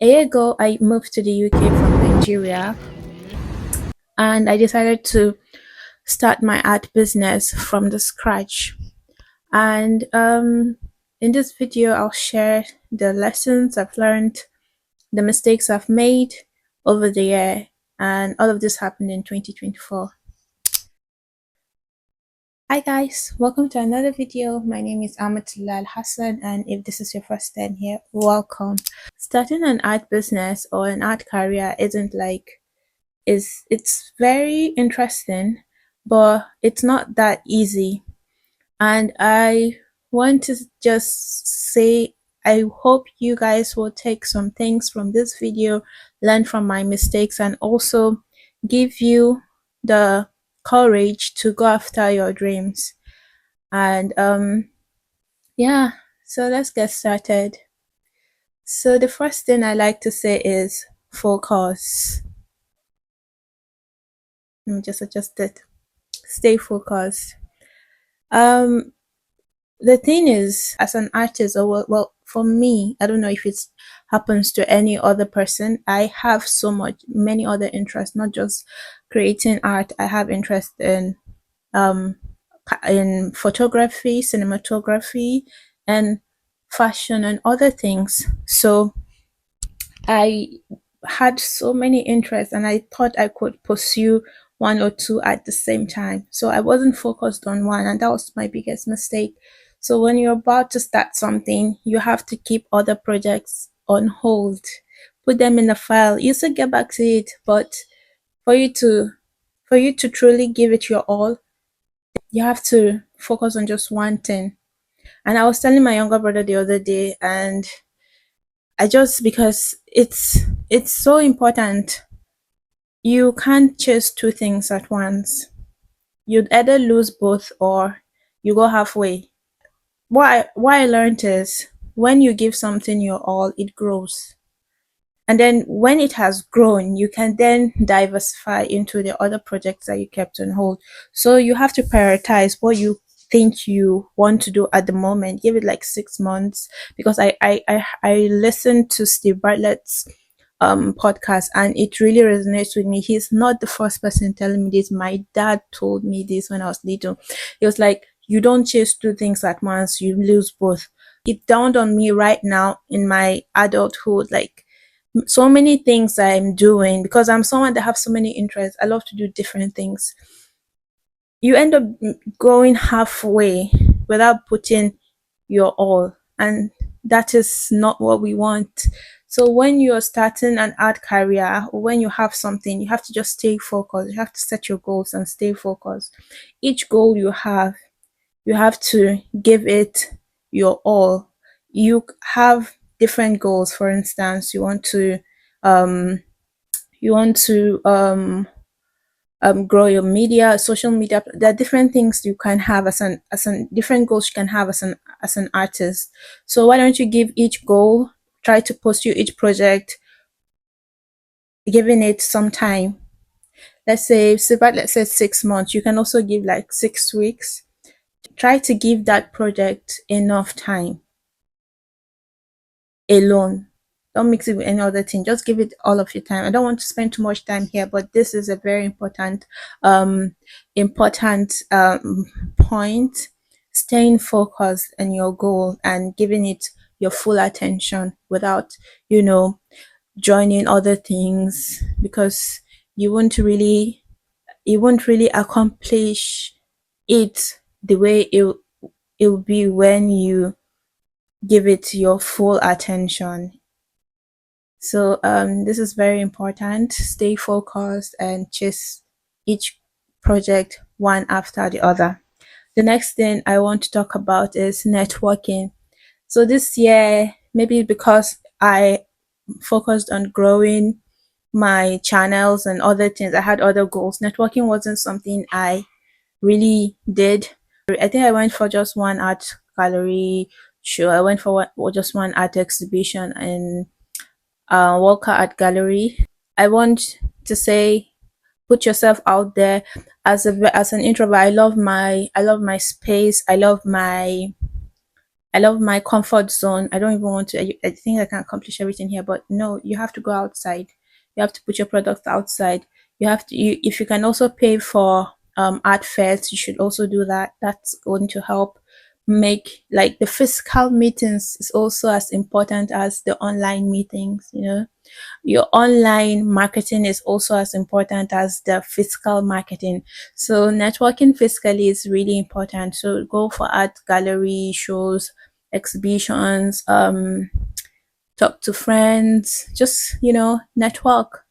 A year ago, I moved to the UK from Nigeria and I decided to start my art business from the scratch. And in this video, I'll share the lessons I've learned, the mistakes I've made over the year, and all of this happened in 2024. Hi guys, welcome to another video. My name is Amatullah Hassan, and if this is your first time here, welcome. Starting an art business or an art career isn't like is it's very interesting, but it's not that easy. And I want to just say I hope you guys will take some things from this video, learn from my mistakes, and also give you the courage to go after your dreams. And yeah, so let's get started. So the first thing I like to say is focus. Let me just adjust it. Stay focused. Um, the thing is, as an artist, or well, for me, I don't know if it happens to any other person. I have many other interests, not just creating art. I have interest um in photography, cinematography, and fashion and other things. So I had so many interests and I thought I could pursue one or two at the same time. So I wasn't focused on one, and that was my biggest mistake. So when you're about to start something, you have to keep other projects on hold, put them in a file. You still get back to it, but for you to truly give it your all, you have to focus on just one thing. And I was telling my younger brother the other day, and I just because it's so important. You can't chase two things at once. You'd either lose both or you go halfway. What I learned is when you give something your all, it grows. And then when it has grown, you can then diversify into the other projects that you kept on hold. So you have to prioritize what you think you want to do at the moment. Give it like 6 months, because I listened to Steve Bartlett's podcast, and it really resonates with me. He's not the first person telling me this. My dad told me this when I was little. He was like, you don't chase two things at once, you lose both. It dawned on me right now in my adulthood, like so many things I'm doing, because I'm someone that have so many interests. I love to do different things. You end up going halfway without putting your all, and that is not what we want. So when you're starting an art career, or when you have something, you have to just stay focused. You have to set your goals and stay focused. Each goal you have to give it your all. You have different goals. For instance, um you want to grow your media, social media. There are different things you can have as an different goals you can have as an artist. So why don't you give each goal, try to pursue each project, giving it some time. Let's say 6 months. You can also give like 6 weeks. Try to give that project enough time alone. Don't mix it with any other thing. Just give it all of your time. I don't want to spend too much time here, but this is a very important point. Staying focused on your goal and giving it your full attention without, you know, joining other things, because you won't really accomplish it the way it will be when you give it your full attention. So this is very important. Stay focused and chase each project one after the other. The next thing I want to talk about is networking. So this year, maybe because I focused on growing my channels and other things, I had other goals. Networking wasn't something I really did. I think I went for just one art gallery show. I went for just one art exhibition in Walker Art Gallery. I want to say, put yourself out there. As an introvert, I love my space. I love my comfort zone. I don't even want to, I think I can accomplish everything here, but no, you have to go outside. You have to put your product outside. You have to, if you can also pay for art fairs, you should also do that. That's going to help make, like, the physical meetings is also as important as the online meetings, you know. Your online marketing is also as important as the physical marketing. So networking physically is really important. So go for art gallery shows, exhibitions, talk to friends, just, network.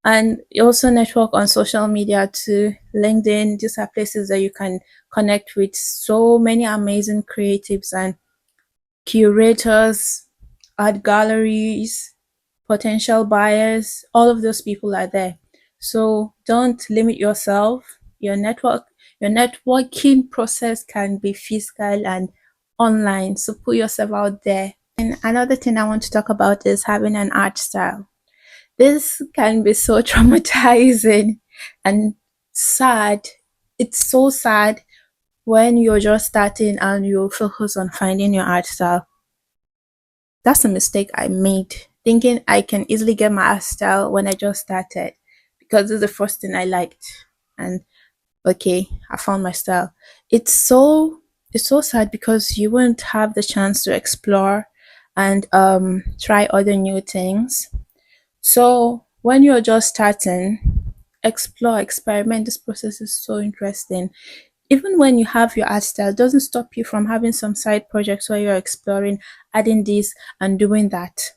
And you also network on social media too. LinkedIn, these are places that you can connect with so many amazing creatives and curators, art galleries, potential buyers. All of those people are there. So don't limit yourself. Your networking process can be physical and online. So put yourself out there. And another thing I want to talk about is having an art style. This can be so traumatizing and sad. It's so sad when you're just starting and you focus on finding your art style. That's a mistake I made, thinking I can easily get my art style when I just started, because this is the first thing I liked. And okay, I found my style. It's so sad because you won't have the chance to explore and try other new things. So when you're just starting, explore, experiment. This process is so interesting. Even when you have your art style, it doesn't stop you from having some side projects where you're exploring, adding this and doing that.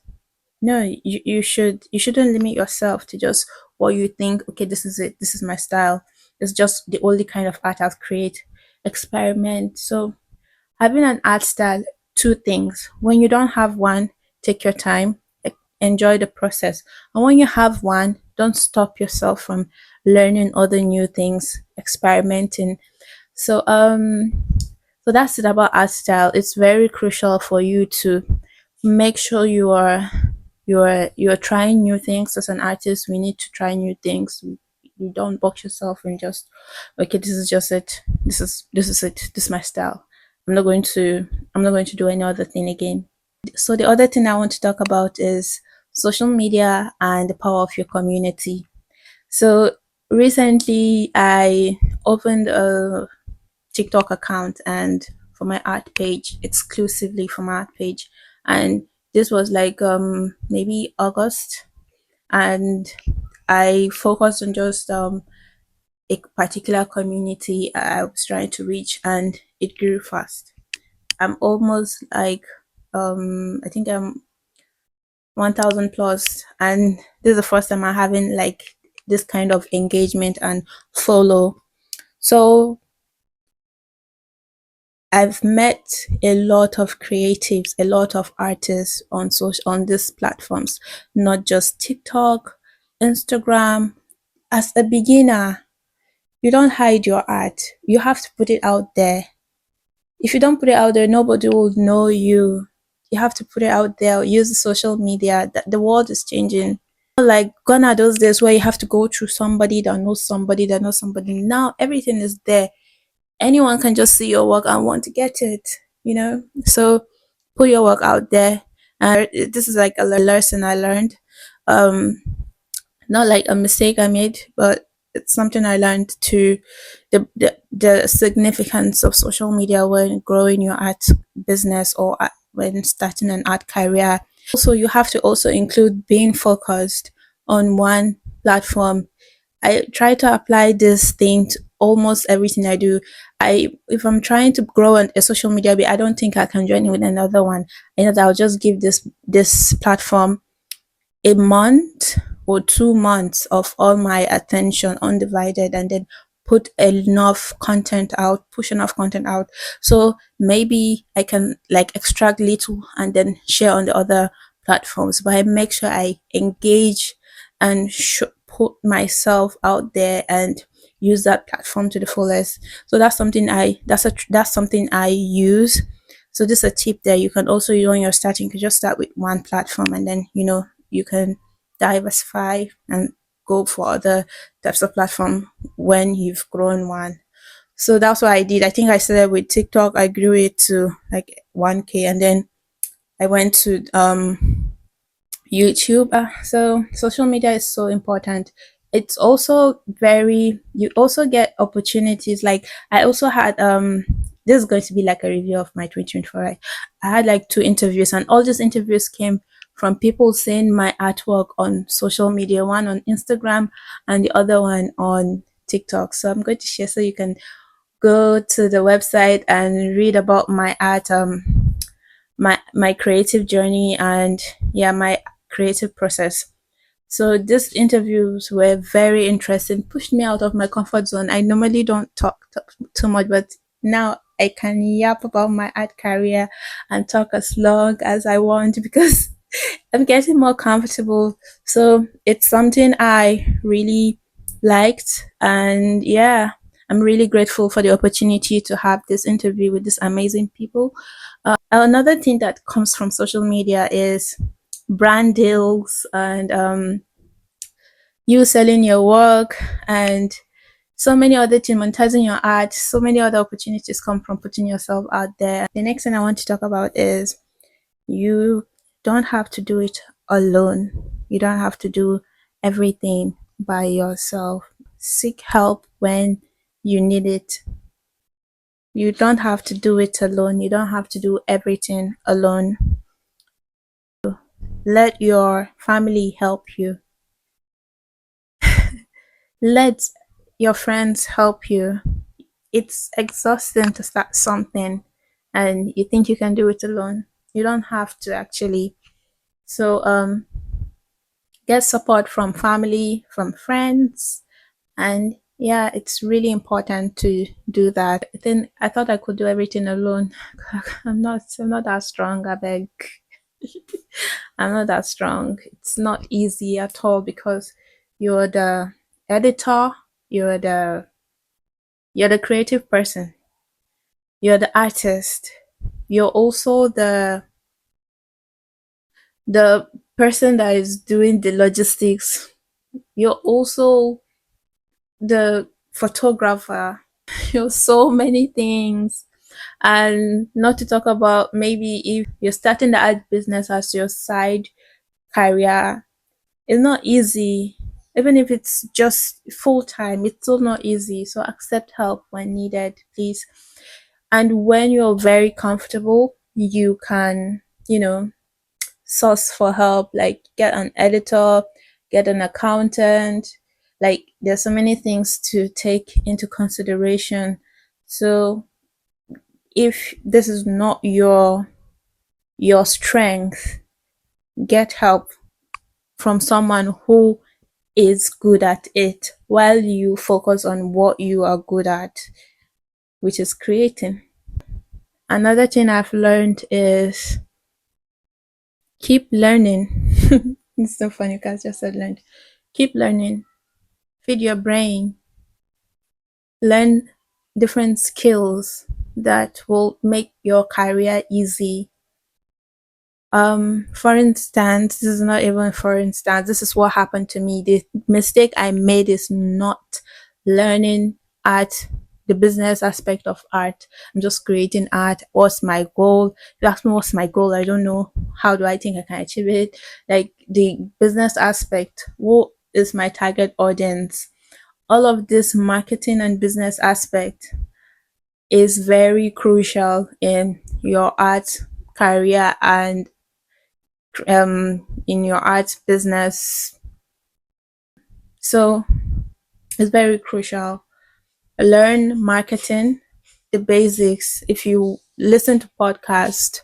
No, you shouldn't limit yourself to just what you think, okay, this is it, this is my style. It's just the only kind of art I'll create. Experiment. So having an art style, two things. When you don't have one, take your time, enjoy the process. And when you have one, don't stop yourself from learning other new things, experimenting. So so that's it about art style. It's very crucial for you to make sure you're trying new things. As an artist, we need to try new things. You don't box yourself and just, okay, this is just it. This is it. This is my style. I'm not going to do any other thing again. So the other thing I want to talk about is social media and the power of your community. So recently I opened a TikTok account and for my art page, exclusively for my art page. And this was like maybe August, and I focused on just a particular community I was trying to reach, and it grew fast. I'm almost like I think I'm 1000 plus, and this is the first time I'm having like this kind of engagement and follow. So I've met a lot of creatives, a lot of artists on these platforms, not just TikTok, Instagram. As a beginner, you don't hide your art. You have to put it out there. If you don't put it out there, nobody will know you. You have to put it out there. Use the social media. The world is changing. Like gone are those days where you have to go through somebody that knows somebody that knows somebody. Now everything is there. Anyone can just see your work and want to get it. So put your work out there. This is like a lesson I learned. um Not like a mistake I made, but it's something I learned, to the significance of social media when growing your art business, or when starting an art career. Also, you have to also include being focused on one platform. I try to apply this thing to almost everything I do. If I'm trying to grow a social media bit, I don't think I can join in with another one. I know that I'll just give this platform a month or 2 months of all my attention undivided, and then put enough content out, push enough content out. So maybe I can like extract little and then share on the other platforms, but I make sure I engage and put myself out there and use that platform to the fullest. So that's something I use. So this is a tip there. You can also, when you're starting, you can just start with one platform, and then you can diversify and go for other types of platform when you've grown one. So that's what I did. I think I started with TikTok. I grew it to like 1K, and then I went to YouTube. So social media is so important. It's also very, you also get opportunities. Like I also had this is going to be like a review of my 2024, right? I had like two interviews, and all these interviews came from people seeing my artwork on social media, one on Instagram and the other one on TikTok. So I'm going to share so you can go to the website and read about my art, my creative journey, and yeah, my creative process. So these interviews were very interesting, pushed me out of my comfort zone. I normally don't talk too much, but now I can yap about my art career and talk as long as I want because I'm getting more comfortable. So it's something I really liked. And yeah, I'm really grateful for the opportunity to have this interview with these amazing people. Another thing that comes from social media is brand deals and you selling your work and so many other things, monetizing your art. So many other opportunities come from putting yourself out there. The next thing I want to talk about is you don't have to do it alone. You don't have to do everything by yourself. Seek help when you need it. You don't have to do it alone. You don't have to do everything alone. Let your family help you. Let your friends help you. It's exhausting to start something and you think you can do it alone. You don't have to actually. So get support from family, from friends, and yeah, it's really important to do that. Then I thought I could do everything alone. I'm not that strong, I beg. I'm not that strong. It's not easy at all because you're the editor, you're the you're the creative person, you're the artist, you're also the person that is doing the logistics, you're also the photographer. You're so many things. And not to talk about maybe if you're starting the art business as your side career, it's not easy. Even if it's just full time, it's still not easy. So accept help when needed, please. And when you're very comfortable, you can, source for help, like get an editor, get an accountant. Like there's so many things to take into consideration. So if this is not your strength, get help from someone who is good at it while you focus on what you are good at, which is creating. Another thing I've learned is keep learning. It's so funny because I just said learned. Keep learning. Feed your brain. Learn different skills that will make your career easy. For instance, this is not even for instance, this is what happened to me. The mistake I made is not learning art, the business aspect of art. I'm just creating art. What's my goal? If you ask me what's my goal, I don't know. How do I think I can achieve it? Like the business aspect, who is my target audience? All of this marketing and business aspect is very crucial in your art career and in your art business. So it's very crucial. Learn marketing, the basics. If you listen to podcasts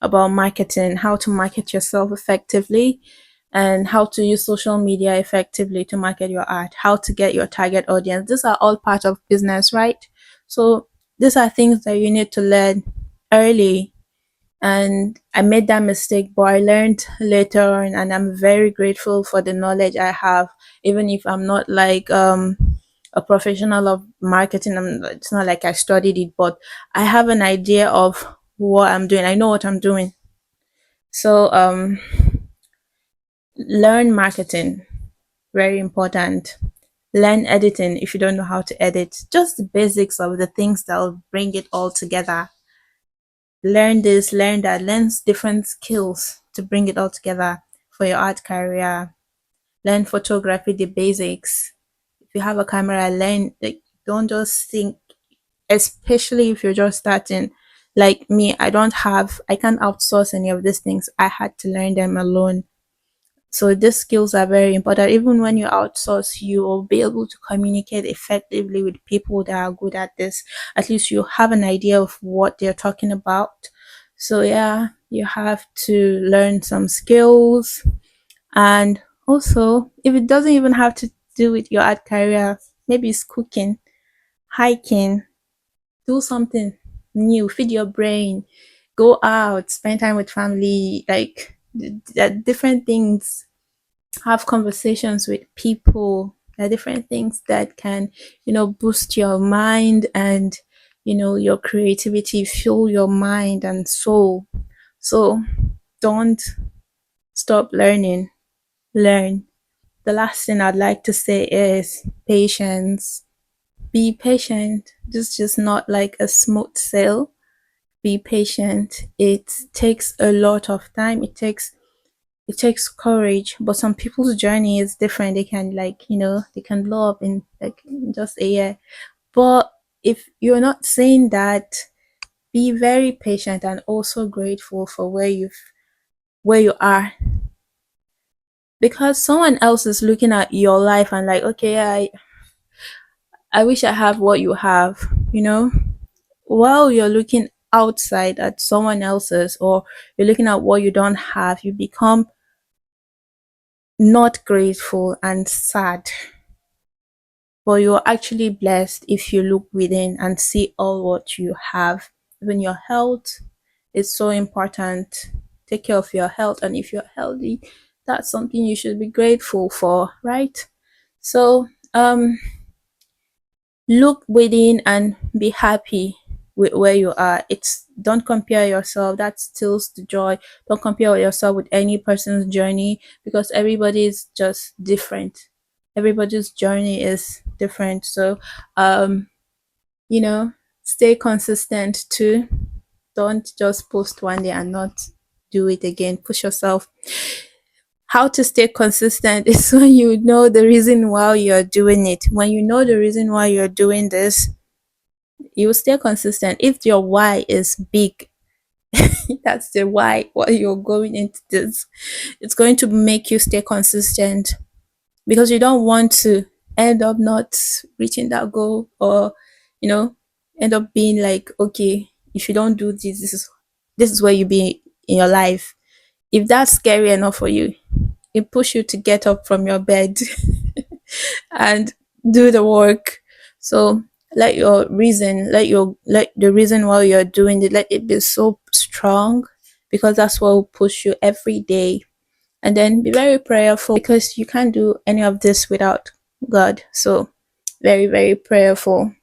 about marketing, how to market yourself effectively, and how to use social media effectively to market your art, how to get your target audience. These are all part of business, right? So these are things that you need to learn early, and I made that mistake, but I learned later on, and I'm very grateful for the knowledge I have, even if I'm not like a professional of marketing. It's not like I studied it, but I have an idea of what I'm doing. I know what I'm doing. So learn marketing, very important. Learn editing if you don't know how to edit. Just the basics of the things that will bring it all together. Learn this, learn that, learn different skills to bring it all together for your art career. Learn photography, the basics. If you have a camera, learn. Like, don't just think, especially if you're just starting. Like me, I can't outsource any of these things. I had to learn them alone. So these skills are very important. Even when you outsource, you will be able to communicate effectively with people that are good at this. At least you have an idea of what they're talking about. So yeah, you have to learn some skills. And also, if it doesn't even have to do with your art career, maybe it's cooking, hiking, do something new, feed your brain, go out, spend time with family, like different things, have conversations with people. There are different things that can, boost your mind and, your creativity, fuel your mind and soul. So don't stop learning, learn. The last thing I'd like to say is patience. Be patient. This is just not like a smooth sail. Be patient. It takes a lot of time. It takes courage, but some people's journey is different. They can, like, they can blow up in like just a year. But if you're not saying that, be very patient and also grateful for where you are, because someone else is looking at your life and like, okay, I wish I have what you have, while you're looking outside at someone else's, or you're looking at what you don't have, you become not grateful and sad. But you're actually blessed if you look within and see all what you have. Even your health is so important. Take care of your health, and if you're healthy, that's something you should be grateful for, right? So look within and be happy with where you are. It's Don't compare yourself. That steals the joy. Don't compare yourself with any person's journey, because everybody is just different. Everybody's journey is different. So you know stay consistent too. Don't just post one day and not do it again. Push yourself. How to stay consistent is when you know the reason why you're doing it. When you know the reason why you're doing this, you will stay consistent. If your why is big, that's the why you're going into this, it's going to make you stay consistent, because you don't want to end up not reaching that goal, or you know end up being like, okay, if you don't do this, this is where you be in your life. If that's scary enough for you, it push you to get up from your bed and do the work. So let the reason why you're doing it, let it be so strong, because that's what will push you every day. And then be very prayerful, because you can't do any of this without God. So very, very prayerful.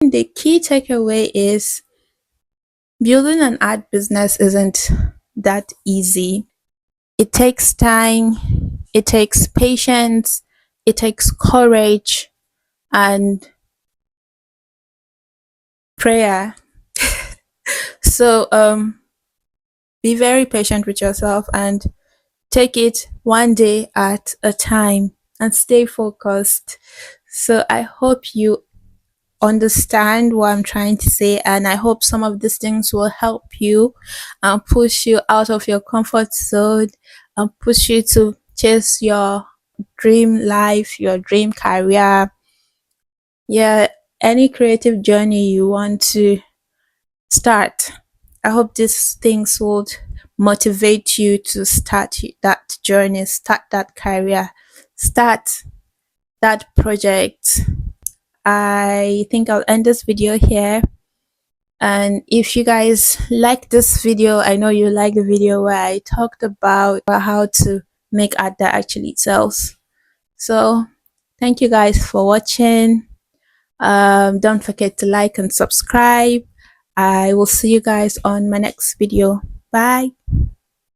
The key takeaway is building an art business isn't that easy. It takes time, it takes patience, it takes courage and prayer. So be very patient with yourself and take it one day at a time and stay focused. So I hope you understand what I'm trying to say, and I hope some of these things will help you and push you out of your comfort zone and push you to chase your dream life, your dream career. Yeah, any creative journey you want to start. I hope these things would motivate you to start that journey, start that career, start that project. I think I'll end this video here. And if you guys like this video, I know you like the video where I talked about how to make art that actually sells. So thank you guys for watching. Don't forget to like and subscribe. I will see you guys on my next video. Bye.